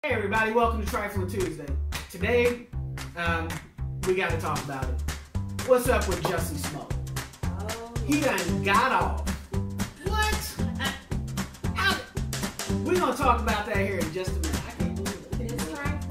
Hey everybody, welcome to Triflin Tuesday. Today, we got to talk about it. What's up with Jussie Smoke? Oh. He done got off. What? We're going to talk about that here in just a minute. I can't believe it. It's right.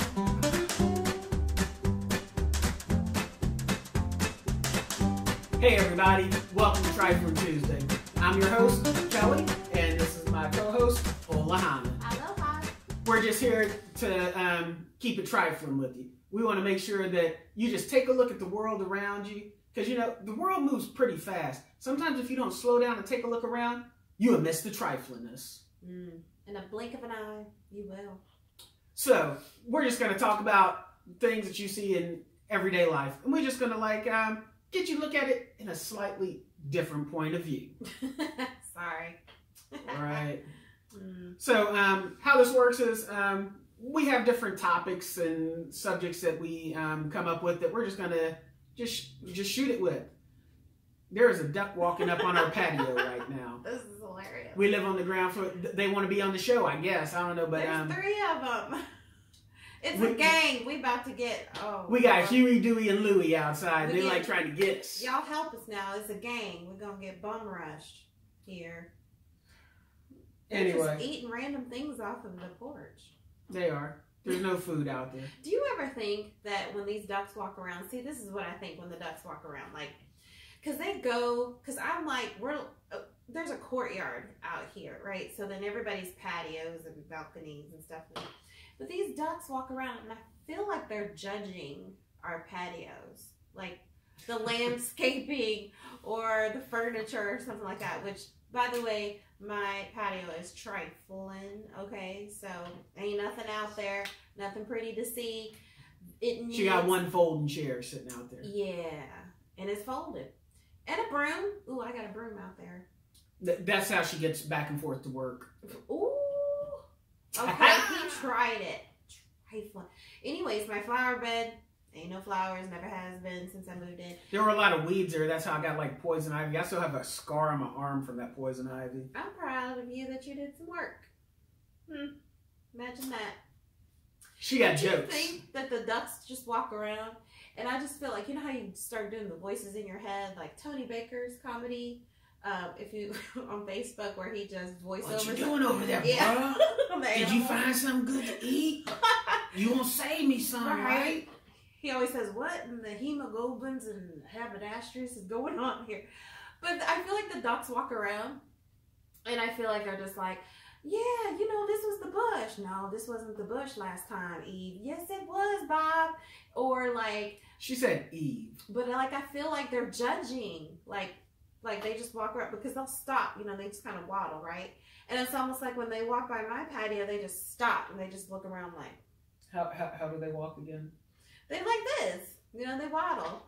Hey everybody, welcome to Triflin Tuesday. I'm your host, Kelly, and this is my co-host, Olohana. Aloha. We're just here to keep it trifling with you. We want to make sure that you just take a look at the world around you, because you know the world moves pretty fast. Sometimes if you don't slow down and take a look around, you will miss the triflingness. In a blink of an eye, you will. So we're just going to talk about things that you see in everyday life, and we're just going to get you to look at it in a slightly different point of view. Sorry. All right. So how this works is we have different topics and subjects that we come up with that we're just gonna just shoot it with. There is a duck walking up on our patio right now. This is hilarious. We live on the ground floor. They want to be on the show, I guess. I don't know, but there's 3 of them. It's a gang. We about to get. We got Huey, Dewey, and Louie outside. They're like trying to get us. Y'all help us now. It's a gang. We're gonna get bum rushed here. They're Anyway, just eating random things off of the porch. They are. There's no food out there. Do you ever think that when these ducks walk around, see, this is what I think when the ducks walk around, like, because I'm like, there's a courtyard out here, right? So then everybody's patios and balconies and stuff. But these ducks walk around and I feel like they're judging our patios, like the landscaping or the furniture or something like that, which, by the way, my patio is Triflin, okay? So ain't nothing out there, nothing pretty to see. She got one folding chair sitting out there. Yeah, and it's folded. And a broom. Ooh, I got a broom out there. That's how she gets back and forth to work. Ooh. Okay, he tried it. Triflin. Anyways, my flower bed, ain't no flowers, never has been since I moved in. There were a lot of weeds there. That's how I got like poison ivy. I still have a scar on my arm from that poison ivy. I'm proud of you that you did some work. Imagine that. She got Do you jokes. think that the ducks just walk around? And I just feel like, you know how you start doing the voices in your head, like Tony Baker's comedy? If you on Facebook where he does voiceovers. What you doing over there, yeah. bro? Did you find something good to eat? You gonna save me some, right? He always says, what in the hemoglobins and haberdasheries is going on here? But I feel like the ducks walk around and I feel like they're just like, yeah, you know, this was the bush. No, this wasn't the bush last time, Eve. Yes, it was, Bob. Or like... She said Eve. But like, I feel like they're judging. Like they just walk around because they'll stop. You know, they just kind of waddle, right? And it's almost like when they walk by my patio, they just stop and they just look around like... How do they walk again? They like this. You know, they waddle.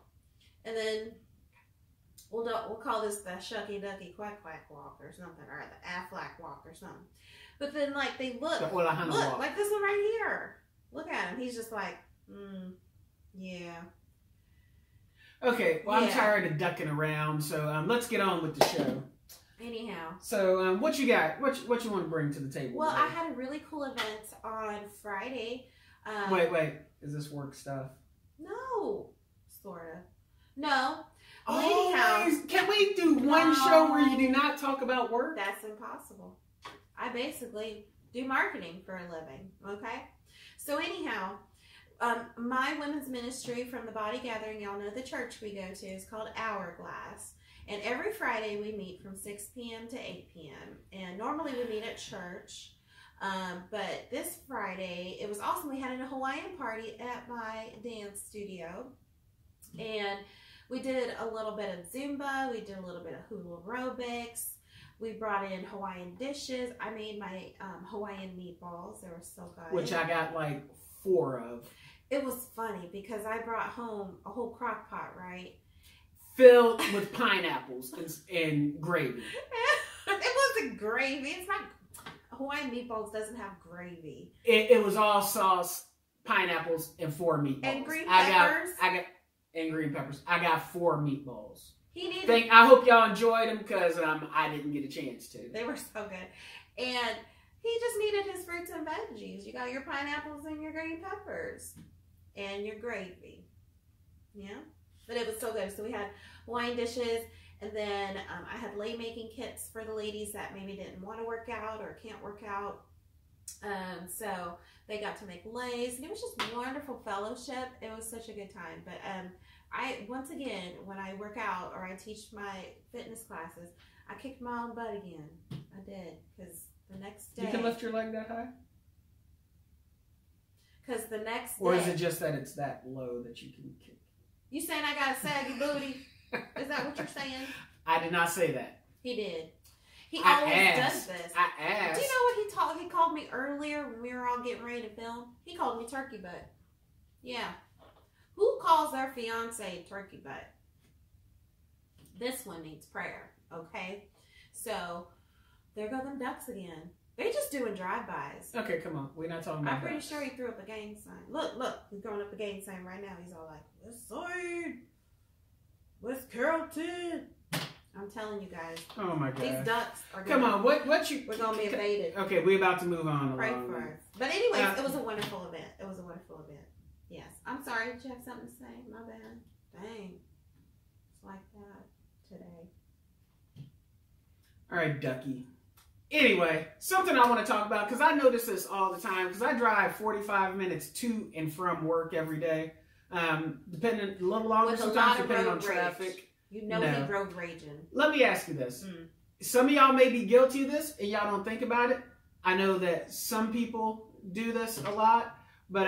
And then... We'll call this the shucky ducky quack quack walk or something, or the Aflac walk or something. But then like they look Olohana walk. like this one right here. Look at him. He's just like, yeah. Okay, well I'm tired of ducking around, so let's get on with the show. Anyhow. So what you got? What you want to bring to the table? Well, today? I had a really cool event on Friday. Wait, is this work stuff? No, sorta. No. Oh, anyhow, can we do one show where you do not talk about work? That's impossible. I basically do marketing for a living, okay? So anyhow, my women's ministry from the Body Gathering, y'all know the church we go to, is called Hourglass. And every Friday we meet from 6 p.m. to 8 p.m. And normally we meet at church. But this Friday, it was awesome. We had a Hawaiian party at my dance studio. And we did a little bit of Zumba. We did a little bit of hula aerobics. We brought in Hawaiian dishes. I made my Hawaiian meatballs. They were so good. Which I got like 4 of. It was funny because I brought home a whole crock pot, right? Filled with pineapples and gravy. It wasn't gravy. It's not... Hawaiian meatballs doesn't have gravy. It was all sauce, pineapples, and 4 meatballs. And green peppers. And green peppers. I got 4 meatballs. I hope y'all enjoyed them because I didn't get a chance to. They were so good. And He just needed his fruits and veggies. You got your pineapples and your green peppers and your gravy. Yeah, but it was so good. So we had wine dishes, and then I had lay making kits for the ladies that maybe didn't want to work out or can't work out. So they got to make lays, and it was just wonderful fellowship. It was such a good time. But once again, when I work out or I teach my fitness classes, I kicked my own butt again. I did, because the next day. You can lift your leg that high? Because the next day. Or is it just that it's that low that you can kick? You saying I got a saggy booty? Is that what you're saying? I did not say that. He did. He always does this. I asked. Do you know what he called me earlier when we were all getting ready to film? He called me turkey butt. Yeah. Who calls their fiance turkey butt? This one needs prayer, okay? So, there go them ducks again. They just doing drive-bys. Okay, come on. We're not talking about I'm pretty ducks. sure he threw up a gang sign. Look, he's throwing up a gang sign right now. He's all like, West Side, West Carrollton. I'm telling you guys. Oh my God. These ducks are Come on, what you... We're going to be evaded. Okay, we're about to move on. Pray for us. But anyways, it was a wonderful event. It was a wonderful event. Yes. I'm sorry. Did you have something to say? My bad. Dang. It's like that today. All right, Ducky. Anyway, something I want to talk about, because I notice this all the time, because I drive 45 minutes to and from work every day. Depending, a little longer sometimes, depending on traffic. You know he road raging. Let me ask you this. Some of y'all may be guilty of this, and y'all don't think about it. I know that some people do this a lot, but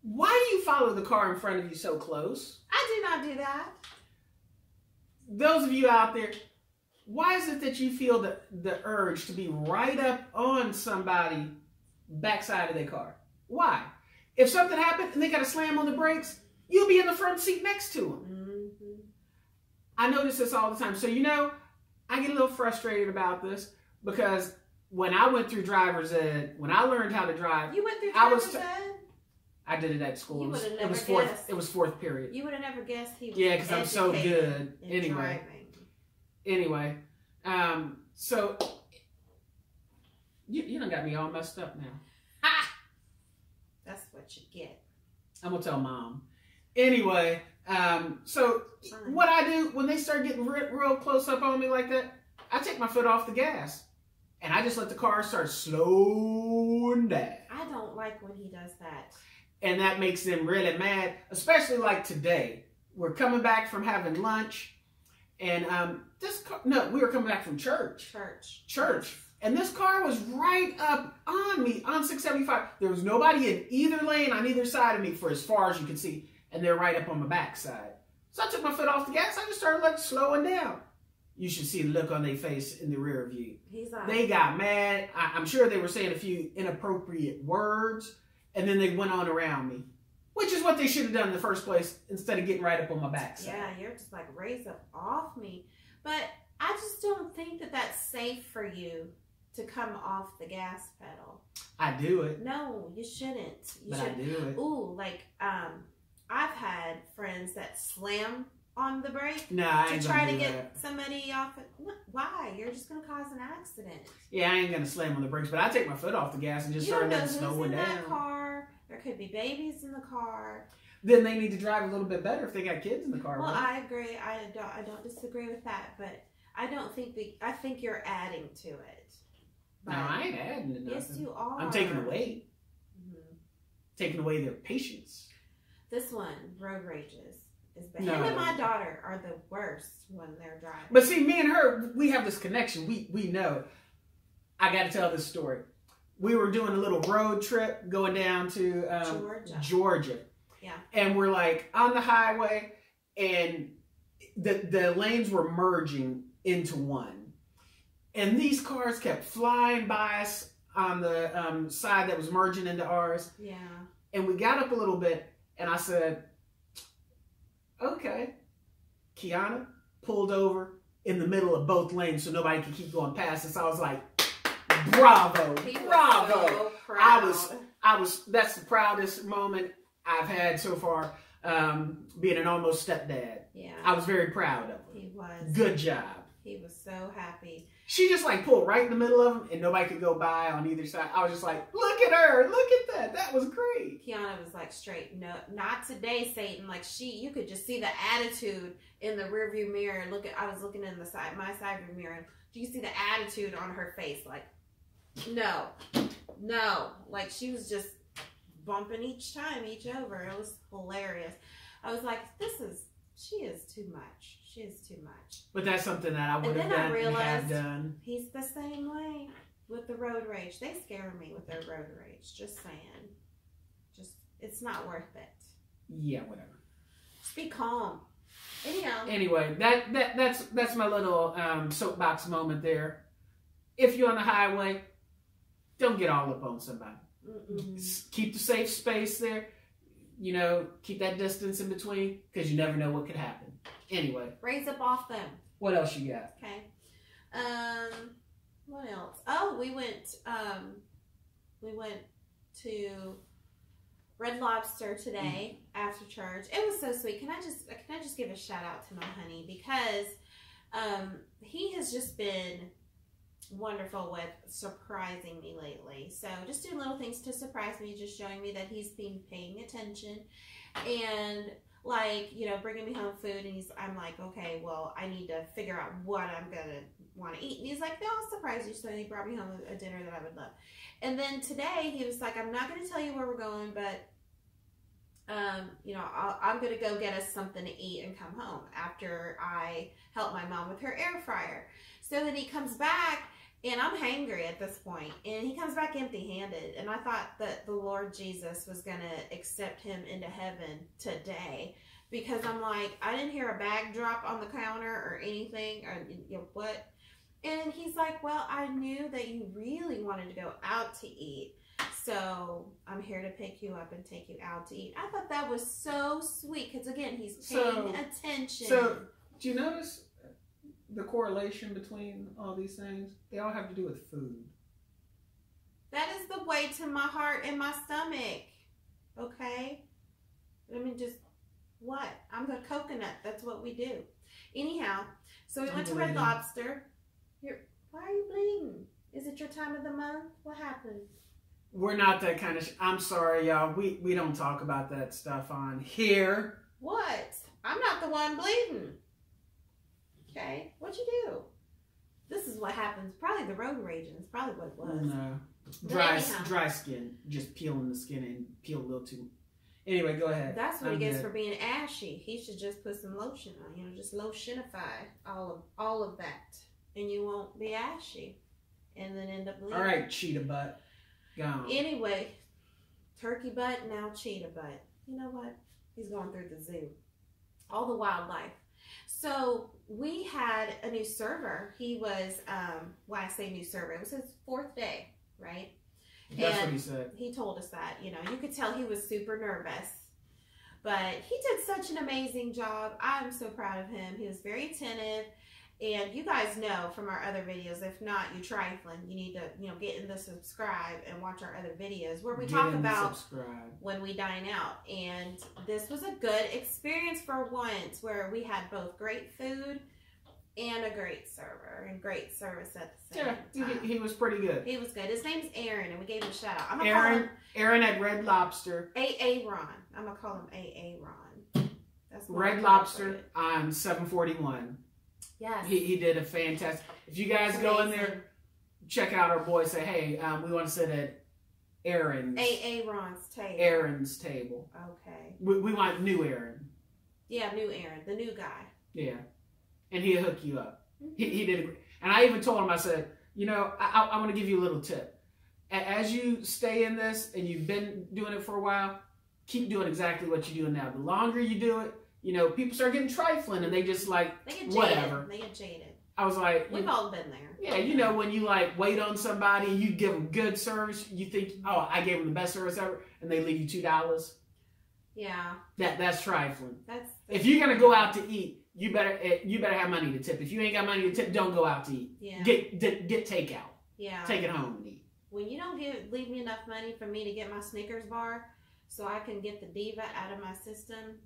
why do you follow the car in front of you so close? I do not do that. Those of you out there, why is it that you feel the urge to be right up on somebody backside of their car? Why? If something happened and they got to slam on the brakes, you'll be in the front seat next to them. I notice this all the time. So, I get a little frustrated about this because when I went through driver's ed, when I learned how to drive, you went through driver's ed? I did it at school. It was fourth period. You would have never guessed he was because I'm so good. Driving. Anyway, so you done got me all messed up now. Ha! That's what you get. I'm gonna tell Mom. Anyway, so what I do when they start getting real close up on me like that, I take my foot off the gas and I just let the car start slowing down. I don't like when he does that. And that makes them really mad, especially like today. We're coming back from having lunch, and we were coming back from church. Church. And this car was right up on me on 675. There was nobody in either lane on either side of me for as far as you could see. And they're right up on my backside. So I took my foot off the gas. I just started slowing down. You should see the look on their face in the rear view. They got mad. I'm sure they were saying a few inappropriate words. And then they went on around me. Which is what they should have done in the first place instead of getting right up on my backside. Yeah, you're just raise up off me. But I just don't think that that's safe for you to come off the gas pedal. I do it. No, you shouldn't. I do it. Ooh, I've had friends that slam on the brake to try to get somebody off it. Why? You're just going to cause an accident. Yeah, I ain't going to slam on the brakes, but I take my foot off the gas and just start letting it slow down. That car. There could be babies in the car. Then they need to drive a little bit better if they got kids in the car. Well, right? I agree. I don't disagree with that, but I don't think I think you're adding to it. No, I ain't adding to nothing. Yes, you are. I'm taking away. Taking away their patience. This one, road rages, is bad. Him and my daughter are the worst when they're driving. But see, me and her, we have this connection. We know. I got to tell this story. We were doing a little road trip going down to Georgia. Yeah. And we're on the highway, and the lanes were merging into one. And these cars kept flying by us on the side that was merging into ours. Yeah. And we got up a little bit, and I said, okay. Kiana pulled over in the middle of both lanes so nobody could keep going past us. I was like, bravo, bravo. So proud. I was, that's the proudest moment I've had so far, being an almost stepdad. Yeah. I was very proud of him. He was. Good job. He was so happy. She just like pulled right in the middle of them, and nobody could go by on either side. I was just like, look at her, look at that. That was great. Kiana was like, straight, no, not today, Satan. Like you could just see the attitude in the rearview mirror. I was looking in my side view mirror, and you could see the attitude on her face. Like, no. Like she was just bumping each over. It was hilarious. I was like, she is too much. She is too much. But that's something that I would have done and have done. He's the same way with the road rage. They scare me with their road rage. Just saying. It's not worth it. Yeah, whatever. Just be calm. Anyhow. Anyway, that's my little soapbox moment there. If you're on the highway, don't get all up on somebody. Keep the safe space there. You know, keep that distance in between, because you never know what could happen. Anyway. Raise up off them. What else you got? Okay. What else? Oh, we went to Red Lobster today after church. It was so sweet. Can I just give a shout out to my honey, because he has just been wonderful with surprising me lately. So just doing little things to surprise me, just showing me that he's been paying attention, and like, you know, bringing me home food, and I'm like, okay, well, I need to figure out what I'm gonna want to eat, and he's like, no, I'll surprise you. So he brought me home a dinner that I would love. And then today he was like, I'm not going to tell you where we're going, but you know, I'm going to go get us something to eat and come home after I help my mom with her air fryer. So then he comes back, and I'm hangry at this point, and he comes back empty-handed, and I thought that the Lord Jesus was going to accept him into heaven today, because I'm like, I didn't hear a bag drop on the counter or anything, or you know what. And he's like, well, I knew that you really wanted to go out to eat, so I'm here to pick you up and take you out to eat. I thought that was so sweet, because again, he's paying attention. So, do you notice the correlation between all these things? They all have to do with food. That is the way to my heart and my stomach. Okay? I mean, just what? I'm the coconut. That's what we do. Anyhow, so we went to Red Lobster. Why are you bleeding? Is it your time of the month? What happened? We're not that kind of... I'm sorry, y'all. We don't talk about that stuff on here. What? I'm not the one bleeding. Okay, what'd you do? This is what happens. Probably the road raging is probably what it was. No. Dry skin. Just peeling the skin and peel a little too. Anyway, go ahead. That's what he gets for being ashy. He should just put some lotion on. You know, just lotionify all of that, and you won't be ashy, and then end up bleeding. All right, cheetah butt. Gone. Anyway, turkey butt, now cheetah butt. You know what? He's going through the zoo. All the wildlife. So we had a new server. He was, why I say new server, it was his 4th day, right? That's what he said. He told us that, you know, you could tell he was super nervous, but he did such an amazing job. I'm so proud of him. He was very attentive, and you guys know from our other videos, if not, you trifling, you need to, you know, get in the subscribe and watch our other videos where we talk about when we dine out. And this was a good experience for once, where we had both great food and a great server and great service at the same time. He was pretty good. He was good. His name's Aaron, and we gave him a shout out. I'm gonna Aaron, call him Aaron at Red Lobster. AA Ron. I'm gonna call him AA Ron. That's Red Lobster on 741. Yes. He did a fantastic. If you guys go in there, check out our boy. Say, hey, we want to sit at Aaron's. AA Ron's table. Aaron's table. Okay. We want new Aaron. Yeah, new Aaron, the new guy. Yeah. And he'll hook you up. He did a great. And I even told him, I said, you know, I want to give you a little tip. As you stay in this and you've been doing it for a while, keep doing exactly what you're doing now. The longer you do it, you know, people start getting trifling, and they just like, whatever. They get jaded. I was like... We've all been there. Yeah, you know, when you like wait on somebody, you give them good service, you think, oh, I gave them the best service ever, and they leave you $2. Yeah. That's trifling. That's if you're going to go out to eat, you better have money to tip. If you ain't got money to tip, don't go out to eat. Yeah. Get takeout. Yeah. Take it home and eat. When you don't leave me enough money for me to get my Snickers bar so I can get the diva out of my system,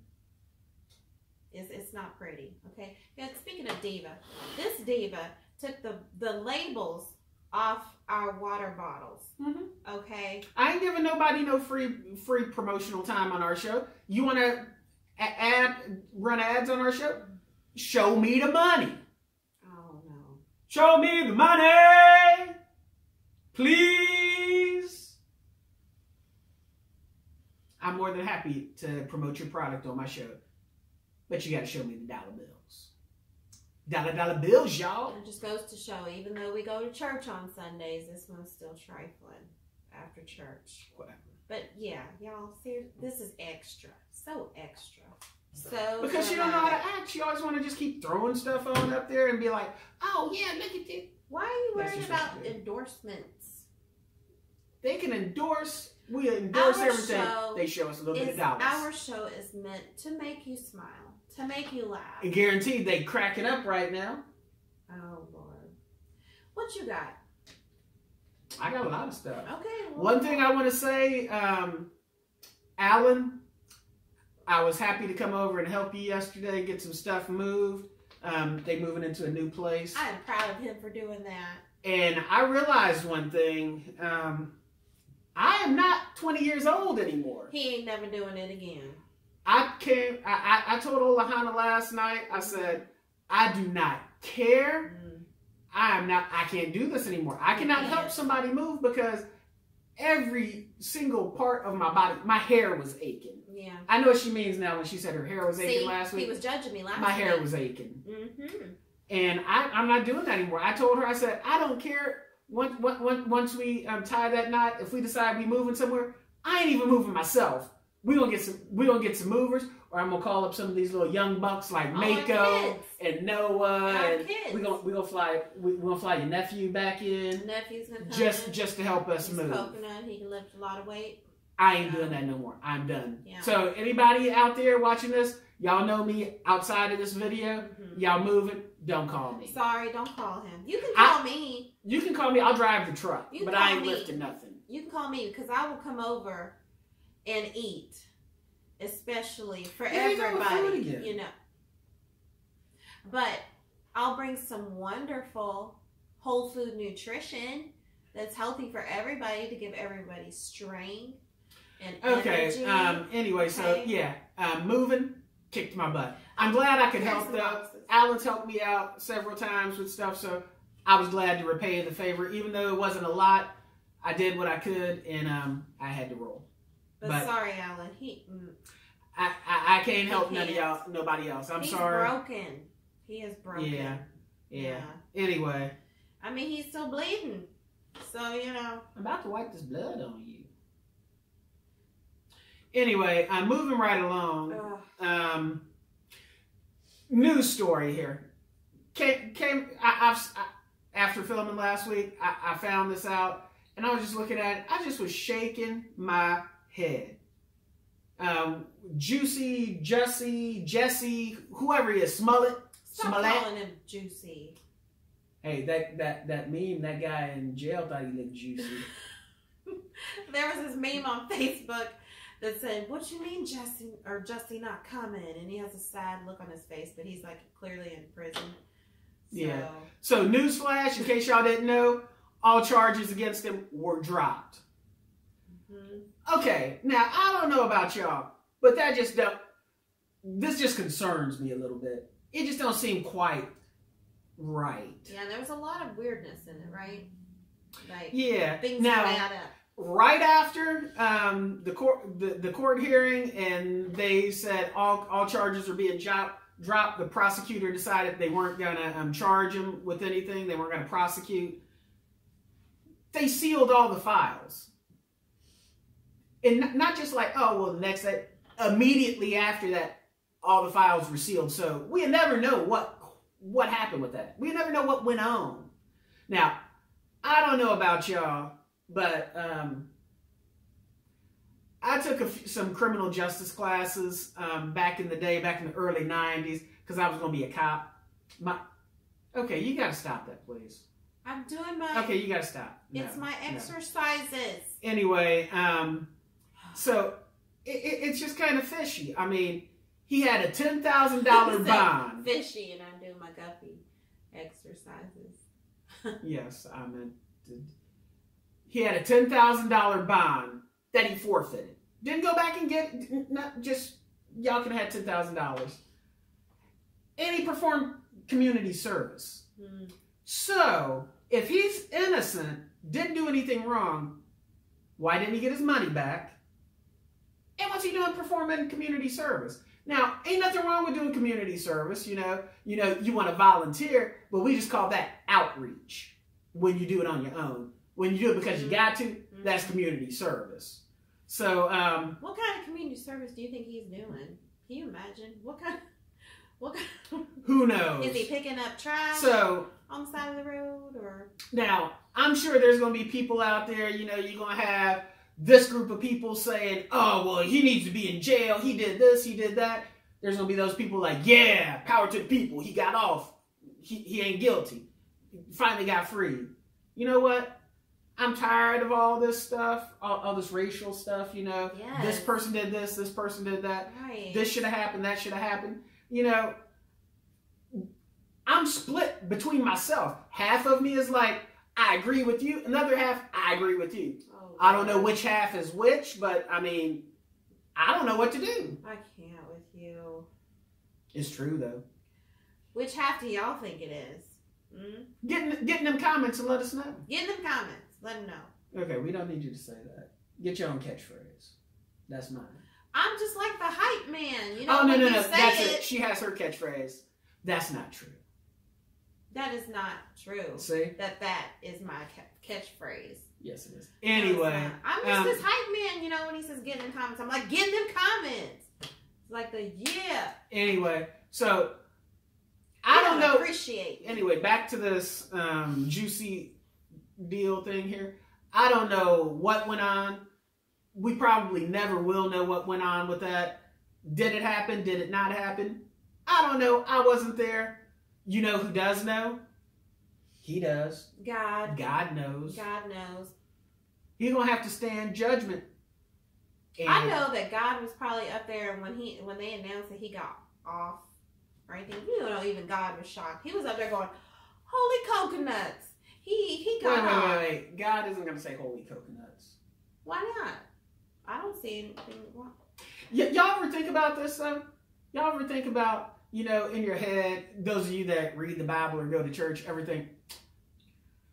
it's not pretty, okay? Yeah, speaking of diva, this diva took the labels off our water bottles. Okay. I ain't giving nobody no free promotional time on our show. You want to run ads on our show? Show me the money. Oh no. Show me the money, please. I'm more than happy to promote your product on my show, but you got to show me the dollar bills. Dollar bills, y'all. It just goes to show, even though we go to church on Sundays, this one's still trifling after church. Whatever. But yeah, y'all, see, this is extra. So extra. So because you don't know how to act. You always want to just keep throwing stuff on up there and be like, oh yeah, look at this. Why are you worried about endorsements? They can endorse. We endorse Our everything. show They show us a little bit of dollars. Our show is meant to make you smile, to make you laugh. And guaranteed they cracking up right now. Oh Lord, what you got? I got a lot of stuff. Okay. Well, one thing I want to say, Alan, I was happy to come over and help you yesterday get some stuff moved. They moving into a new place. I am proud of him for doing that. And I realized one thing. I am not 20 years old anymore. He ain't never doing it again. I told Olohana last night, I said, I do not care. I can't do this anymore. I cannot help somebody move because every single part of my body, my hair was aching. Yeah. I know what she means now when she said her hair was aching last week. He was judging me last week. My hair was aching. And I'm not doing that anymore. I told her, I said, I don't care. Once we tie that knot, if we decide we moving somewhere, I ain't even moving myself. We gonna get some movers, or I'm gonna call up some of these little young bucks like Mako and Noah, and we gonna fly your nephew back in. Nephew's gonna come just to help us move. Coconut, he can lift a lot of weight. I ain't doing that no more. I'm done. Yeah. So anybody out there watching this, y'all know me outside of this video. Y'all moving? Don't call me. Sorry, don't call him. You can call me. You can call me. I'll drive the truck, but I ain't lifting nothing. You can call me because I will come over and eat, especially for everybody. You know. But I'll bring some wonderful whole food nutrition that's healthy for everybody to give everybody strength and energy. Anyway, so yeah, moving kicked my butt. I'm glad I could help though. Alan's helped me out several times with stuff, so I was glad to repay the favor. Even though it wasn't a lot, I did what I could, and I had to roll. But sorry, Alan. I can't help nobody else. I'm sorry. He's broken. He is broken. Yeah. Anyway. I mean, he's still bleeding. So, you know. I'm about to wipe this blood on you. Anyway, I'm moving right along. News story here. After filming last week, I found this out, and I was just looking at it. I just was shaking my head. Jussie, Jussie, whoever he is, Smollett. Stop calling him Jussie. Hey, that meme, that guy in jail thought he looked juicy. There was this meme on Facebook that said, "What you mean, Jussie not coming?" And he has a sad look on his face, but he's like clearly in prison. Yeah. So newsflash, in case y'all didn't know, all charges against him were dropped. Okay, now I don't know about y'all, but this just concerns me a little bit. It just don't seem quite right. Yeah, there was a lot of weirdness in it, right? Like, things now, add up. Right after the court hearing, and they said all charges are being dropped, the prosecutor decided they weren't going to charge him with anything. They weren't going to prosecute. They sealed all the files. And not just like, oh, well, the next day, immediately after that, all the files were sealed. So we never know what happened with that. We never know what went on. Now, I don't know about y'all, but I took some criminal justice classes back in the day, back in the early 90s, because I was going to be a cop. Okay, you got to stop that, please. I'm doing my... Okay, you got to stop. It's my exercises. Anyway, so it's just kind of fishy. I mean, he had a $10,000 bond. Fishy, and I'm doing my guppy exercises. Yes, I meant he had a $10,000 bond that he forfeited. Didn't go back and get it. Not just, y'all can have $10,000. And he performed community service. Mm. So, if he's innocent, didn't do anything wrong, why didn't he get his money back? And what's he doing performing community service? Now, ain't nothing wrong with doing community service, you want to volunteer, but we just call that outreach when you do it on your own. When you do it because you got to, that's community service. So, what kind of community service do you think he's doing? Can you imagine? What kind? Who knows? Is he picking up trash on the side of the road, or? Now, I'm sure there's going to be people out there, you're going to have this group of people saying, oh, well, he needs to be in jail. He did this, he did that. There's going to be those people like, yeah, power to the people. He got off. He ain't guilty. He finally got free. You know what? I'm tired of all this stuff, all this racial stuff, Yes. This person did this person did that. Right. This should have happened, that should have happened. I'm split between myself. Half of me is like, I agree with you. Another half, I agree with you. Oh, I don't know which half is which, but I don't know what to do. I can't with you. It's true, though. Which half do y'all think it is? Get in them comments and let us know. Get in them comments. Let them know. Okay, we don't need you to say that. Get your own catchphrase. That's mine. I'm just like the hype man. No. That's it. She has her catchphrase. That's not true. That is not true. See? That is my catchphrase. Yes, it is. Anyway. I'm just this hype man, when he says get in the comments. I'm like, get in them comments. It's like yeah. Anyway, so I don't know. Appreciate. Anyway, back to this Jussie deal thing here. I don't know what went on. We probably never will know what went on with that. Did it happen? Did it not happen? I don't know. I wasn't there. You know who does know? He does. God. God knows. God knows. He's going to have to stand judgment. And I know that God was probably up there when they announced that he got off or anything. Even God was shocked. He was up there going, holy coconuts. He got off. Wait. God isn't going to say holy coconuts. Why not? I don't see anything wrong. Y'all ever think about this, though? Y'all ever think about, in your head, those of you that read the Bible or go to church, everything.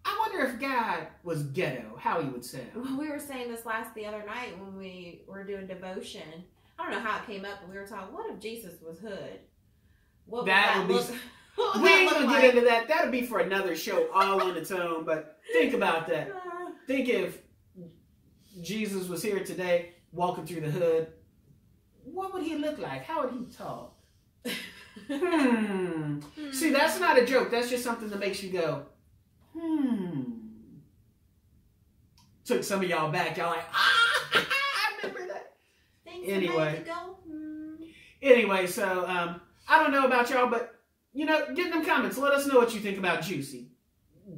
I wonder if God was ghetto, how he would sound. Well, we were saying this the other night when we were doing devotion. I don't know how it came up, but we were talking, what if Jesus was hood? What would that look like? We ain't going to get into that. That'll be for another show all on its own, but think about that. Think if Jesus was here today, walking through the hood, what would he look like? How would he talk? See, that's not a joke. That's just something that makes you go, Took some of y'all back. Y'all like, I remember that. Anyway. Anyway, so, I don't know about y'all, but, get in them comments. Let us know what you think about Jussie.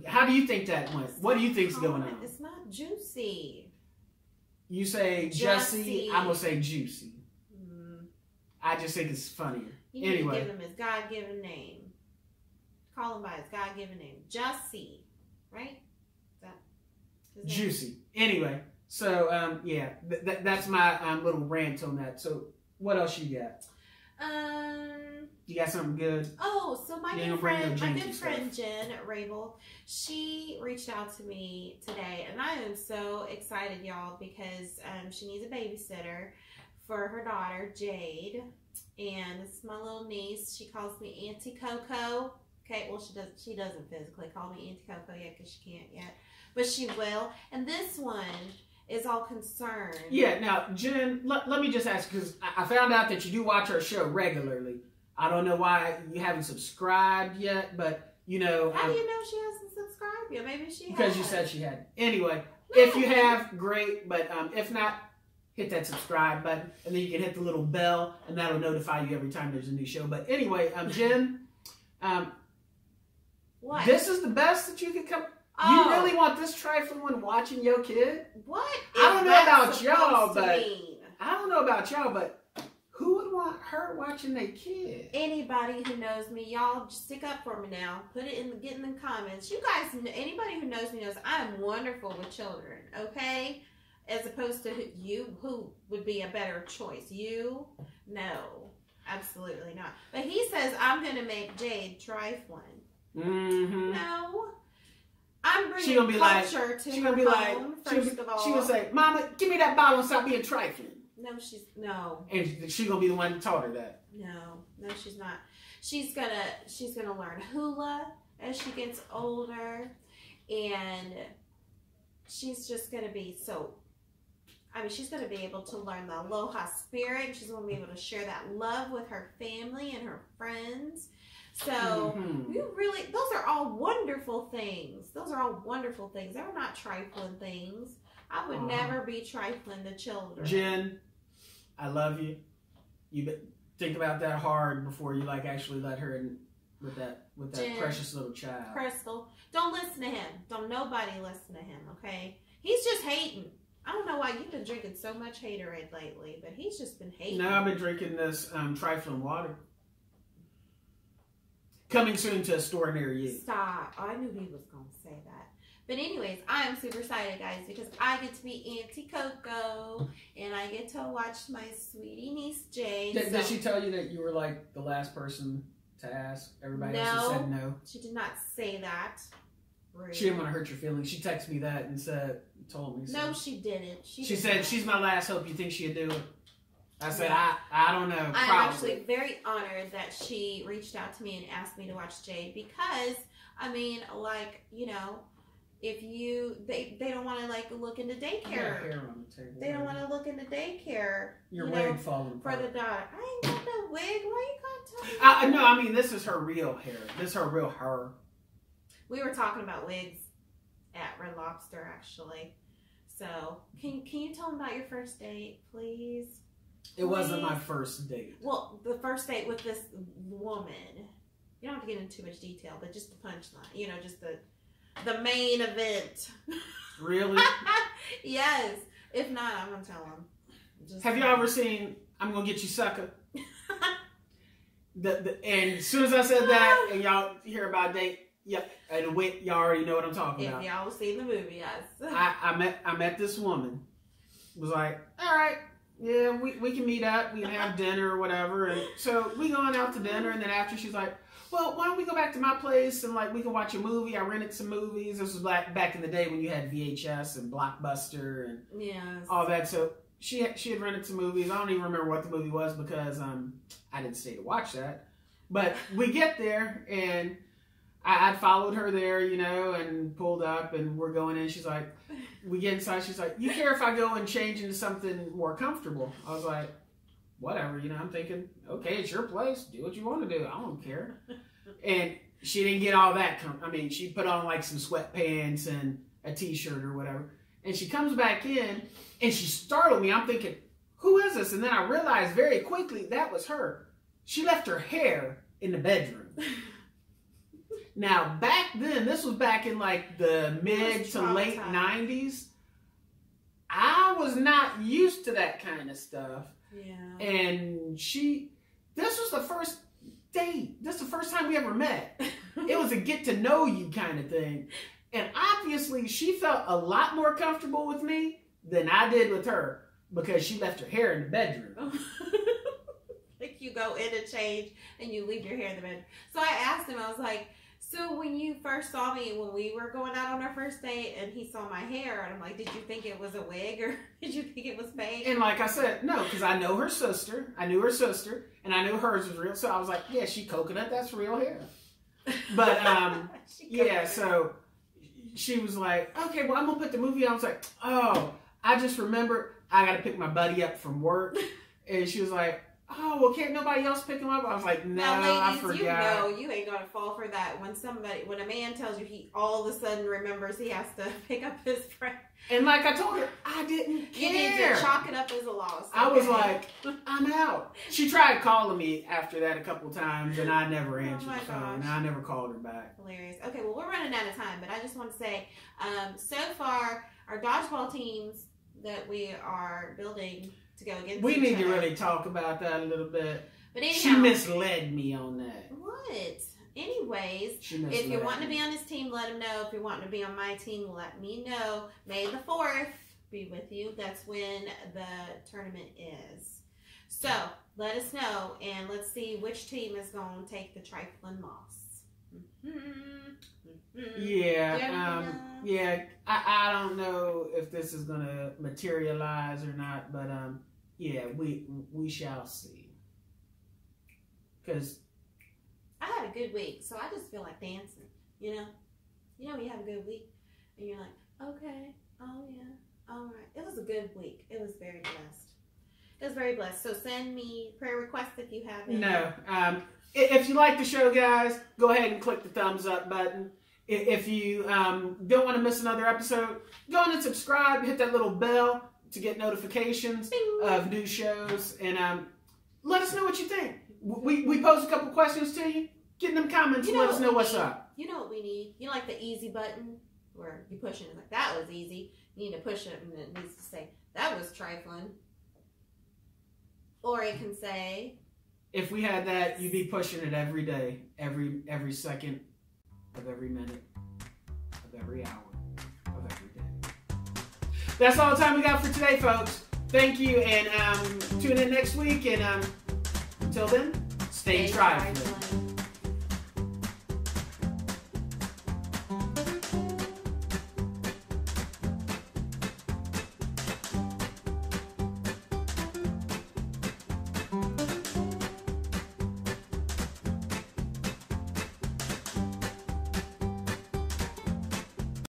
How do you think that went? What do you think's going on? It's not Jussie. You say Jussie, I'm going to say Jussie. I just think it's funnier. You need to give him his God-given name. Call him by his God-given name. Jussie. Right? Is that his name? Jussie. Anyway, so, yeah, that's my little rant on that. So, what else you got? You got something good? Oh, so my good friend Jen Rabel, she reached out to me today, and I am so excited, y'all, because she needs a babysitter for her daughter, Jade, and it's my little niece. She calls me Auntie Coco. Okay, well, she doesn't physically call me Auntie Coco yet because she can't yet, but she will. And this one is all concerned. Yeah, now, Jen, let me just ask, because I found out that you do watch our show regularly. I don't know why you haven't subscribed yet, but, How do you know she hasn't subscribed yet? Maybe she has. Because you said she hadn't. Anyway, if you have, great, but if not, hit that subscribe button, and then you can hit the little bell, and that'll notify you every time there's a new show. But anyway, Jen, what? This is the best that you could come. Oh. You really want this Triflin one watching your kid? What? I don't know about y'all, but who would want her watching their kid. Anybody who knows me, y'all just stick up for me now. Put it in, get in the comments. You guys, anybody who knows me knows I am wonderful with children, okay? As opposed to you, who would be a better choice? You? No, absolutely not. But he says I'm going to make Jade Triflin. Mm-hmm. No. I'm bringing culture to her home, first of all. She gonna say, Mama, give me that bottle and stop being trifling. No. And she's gonna be the one who taught her that. No, she's not. She's gonna learn hula as she gets older, and she's just gonna be she's gonna be able to learn the aloha spirit. She's gonna be able to share that love with her family and her friends. So, those are all wonderful things. Those are all wonderful things. They're not trifling things. I would never be trifling the children. Jen, I love you. You think about that hard before you actually let her in with that Jen, precious little child. Crystal, don't listen to him. Don't nobody listen to him, okay? He's just hating. I don't know why you've been drinking so much haterade lately, but he's just been hating. No, I've been drinking this Triflin water. Coming soon to a store near you. Stop. I knew he was going to say that. But anyways, I am super excited, guys, because I get to be Auntie Coco, and I get to watch my sweetie niece, Jade. Did she tell you that you were the last person to ask? Everybody else said no. She did not say that. Rude. She didn't want to hurt your feelings. She texted me that and told me. So. No, she didn't. She said, she's my last hope. You think she'd do it? I said, I don't know. I'm actually very honored that she reached out to me and asked me to watch Jade because, if they don't want to look into daycare. Hair on the table. They don't want to look into daycare. Your wig falling apart. For the daughter. I ain't got no wig. Why you got to? No, this is her real hair. This is her real hair. We were talking about wigs at Red Lobster, actually. So, can you tell them about your first date, please? It wasn't my first date. Well, the first date with this woman. You don't have to get into too much detail, but just the punchline. Just the main event. Really? Yes. If not, I'm going to tell him. Have you ever seen I'm Gonna Get You Sucker? And as soon as I said that, and y'all hear about date, yep, and y'all already know what I'm talking about. If y'all seen the movie, yes. I met this woman. Was like, all right. Yeah, we can meet up. We can have dinner or whatever. And so we going out to dinner. And then after she's like, well, why don't we go back to my place and we can watch a movie. I rented some movies. This was back in the day when you had VHS and Blockbuster and all that. So she had rented some movies. I don't even remember what the movie was because I didn't stay to watch that. But we get there and I'd followed her there, and pulled up and we're going in. She's like, we get inside. She's like, you care if I go and change into something more comfortable? I was like, whatever, I'm thinking, okay, it's your place. Do what you want to do. I don't care. And she didn't get all that. She put on some sweatpants and a t-shirt or whatever. And she comes back in and she startled me. I'm thinking, who is this? And then I realized very quickly that was her. She left her hair in the bedroom. Now, back then, this was back in the mid to late 90s. I was not used to that kind of stuff. Yeah. And this was the first date. This is the first time we ever met. It was a get to know you kind of thing. And obviously, she felt a lot more comfortable with me than I did with her because she left her hair in the bedroom. You go in and change and you leave your hair in the bedroom. So I asked him, I was like, so when you first saw me, when we were going out on our first date and he saw my hair, and I'm like, did you think it was a wig or did you think it was fake? And like I said, no, because I know her sister. I knew her sister and I knew hers was real. So I was like, yeah, she coconut. That's real hair. But yeah, so she was like, okay, well, I'm going to put the movie on. I was like, oh, I just remembered I got to pick my buddy up from work. And she was like, oh, well, can't nobody else pick him up? I was like, no, ladies, I forgot. You ain't going to fall for that when a man tells you he all of a sudden remembers he has to pick up his friend. And like I told her, I didn't care. You need to chalk it up as a loss. Okay? I was like, I'm out. She tried calling me after that a couple times, and I never answered the phone. And I never called her back. Hilarious. Okay, well, we're running out of time, but I just want to say, so far, our dodgeball teams that we are building to go against We each need to other. really talk about that a little bit. But anyhow, she misled me on that. What? Anyways, She misled if you're wanting to me. be on his team, let him know. If you're wanting to be on my team, let me know. May the 4th be with you. That's when the tournament is. So, let us know, and let's see which team is going to take the Triflin moss. Yeah, yeah. I don't know if this is going to materialize or not, but yeah, we shall see. Because I had a good week, so I just feel like dancing, you know? You know when you have a good week, and you're like, okay, oh yeah, all right. It was a good week. It was very blessed. It was very blessed. So send me prayer requests if you have any. No. If you like the show, guys, go ahead and click the thumbs up button. If you don't want to miss another episode, go on and subscribe. Hit that little bell to get notifications Bing. of new shows. And let us know what you think. We posed a couple questions to you. Get in them comments and let us know what's up. You know what we need? You know, like the easy button where you push it and like, that was easy. You need to push it and it needs to say, that was trifling. Or it can say, if we had that, you'd be pushing it every day, every second of every minute, of every hour, of every day. That's all the time we got for today, folks. Thank you, and tune in next week. And until then, stay trifling.